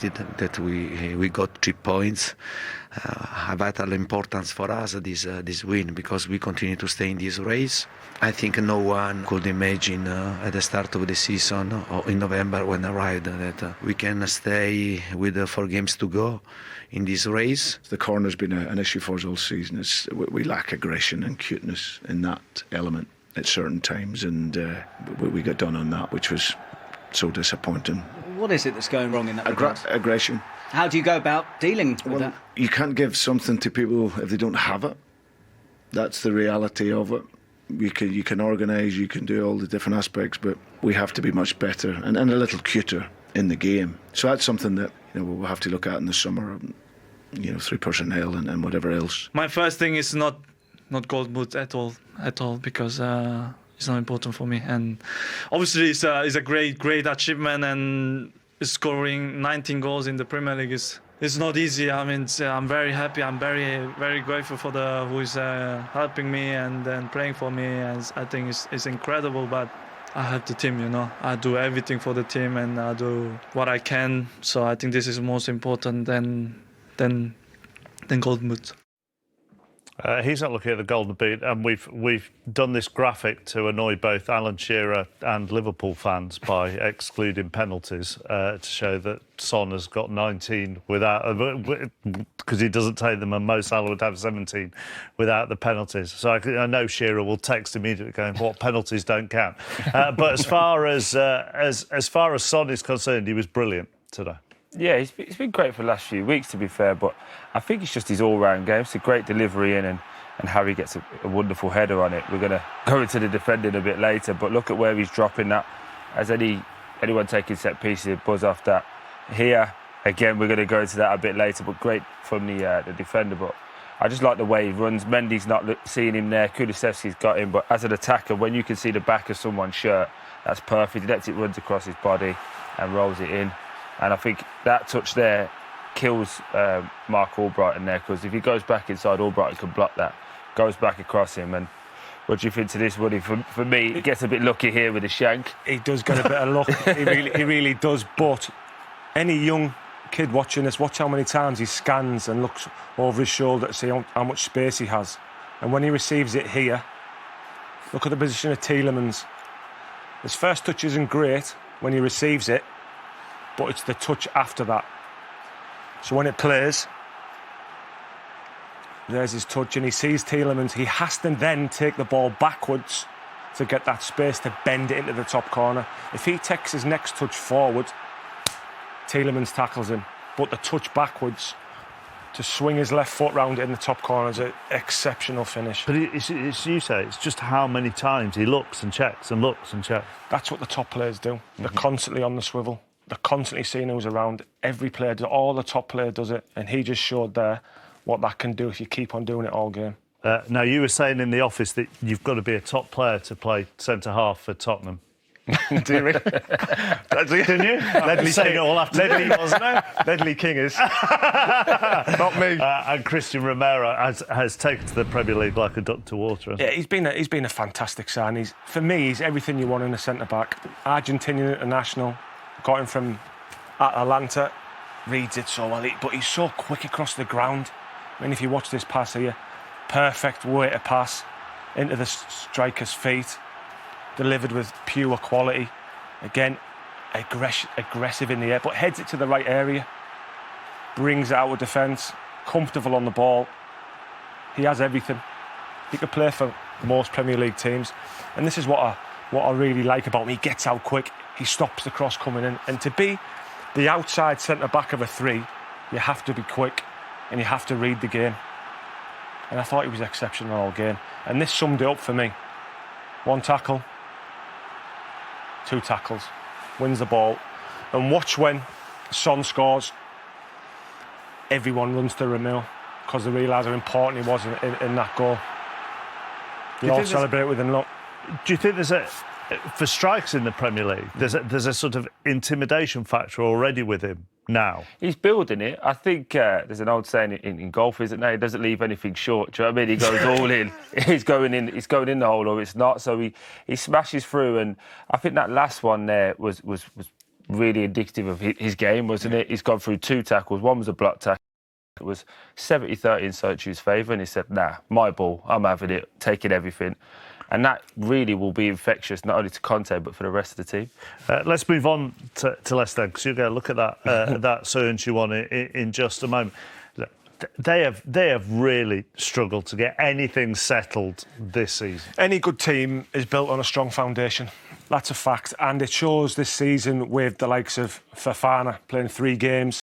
that we got 3 points. A vital importance for us this win, because we continue to stay in this race. I think no one could imagine at the start of the season or in November when arrived that we can stay with 4 games to go in this race. The corner's been an issue for us all season. We lack aggression and cuteness in that element at certain times, and we got done on that, which was so disappointing. What is it that's going wrong in that regard? Aggression. How do you go about dealing with that? You can't give something to people if they don't have it. That's the reality of it. You can organise, you can do all the different aspects, but we have to be much better and a little cuter in the game. So that's something that we'll have to look at in the summer, through personnel and whatever else. My first thing is not gold boot at all, because it's not important for me. And obviously it's a great achievement, and scoring 19 goals in the Premier League is not easy. I mean, I'm very happy. I'm very, very grateful for who is helping me and praying for me. And I think it's incredible. But I have the team, I do everything for the team and I do what I can. So I think this is most important than gold boot. He's not looking at the golden boot, and we've done this graphic to annoy both Alan Shearer and Liverpool fans by excluding penalties to show that Son has got 19 without, because he doesn't take them, and Mo Salah would have 17 without the penalties. So I know Shearer will text immediately going, "What, penalties don't count?" But as far as Son is concerned, he was brilliant today. Yeah, he's been great for the last few weeks, to be fair, but I think it's just his all-round game. It's a great delivery in, and Harry gets a wonderful header on it. We're going to go into the defending a bit later, but look at where he's dropping that. Has anyone taking set pieces, buzz off that. Here, again, we're going to go into that a bit later, but great from the defender. But I just like the way he runs. Mendy's not seeing him there. Kulusevski's got him, but as an attacker, when you can see the back of someone's shirt, that's perfect. He lets it run across his body and rolls it in. And I think that touch there kills Mark Albrighton there, because if he goes back inside, Albrighton can block that. Goes back across him. And what do you think to this, Woody? For me, he gets a bit lucky here with the shank. He does get a bit of luck. He really does. But any young kid watching this, watch how many times he scans and looks over his shoulder to see how much space he has. And when he receives it here, look at the position of Tielemans. His first touch isn't great when he receives it, but it's the touch after that. So when it plays, there's his touch, and he sees Tielemans. He has to then take the ball backwards to get that space to bend it into the top corner. If he takes his next touch forward, Tielemans tackles him. But the touch backwards to swing his left foot round it in the top corner is an exceptional finish. But it's you say, it's just how many times he looks and checks and looks and checks. That's what the top players do. They're constantly on the swivel. They're constantly seeing who's around. Every player, all the top player does it, and he just showed there what that can do if you keep on doing it all game. Now, you were saying in the office that you've got to be a top player to play centre-half for Tottenham. Do you really? Didn't you? Ledley King, all after wasn't it? Ledley King is. Not me. And Christian Romero has taken to the Premier League like a duck to water. Yeah, he's been a fantastic sign. For me, he's everything you want in a centre-back. Argentinian international, got him from Atalanta, reads it so well, but he's so quick across the ground. I mean, if you watch this pass here, perfect way to pass into the striker's feet, delivered with pure quality. Again, aggressive in the air, but heads it to the right area, brings it out of defence, comfortable on the ball. He has everything. He could play for most Premier League teams, and this is what I really like about him. He gets out quick, he stops the cross coming in, and to be the outside centre-back of a three, you have to be quick and you have to read the game. And I thought he was exceptional all game, and this summed it up for me. 1 tackle, 2 tackles, wins the ball, and watch when Son scores, everyone runs to Ramil because they realise how important he was in that goal. They all celebrate with him. Look, do you think for strikers in the Premier League, there's a sort of intimidation factor already with him now? He's building it. I think there's an old saying in golf, isn't there? He doesn't leave anything short. Do you know what I mean? He goes all in. He's going in the hole, or it's not. So he smashes through, and I think that last one there was really indicative of his game, wasn't it? He's gone through 2 tackles. One was a block tackle. It was 70-30 in Sochi's favour, and he said, nah, my ball, I'm having it, taking everything. And that really will be infectious, not only to Conte, but for the rest of the team. Let's move on to Leicester, because you're going to look at that that Soyuncu one in just a moment. They have really struggled to get anything settled this season. Any good team is built on a strong foundation. That's a fact. And it shows this season with the likes of Fofana playing 3 games.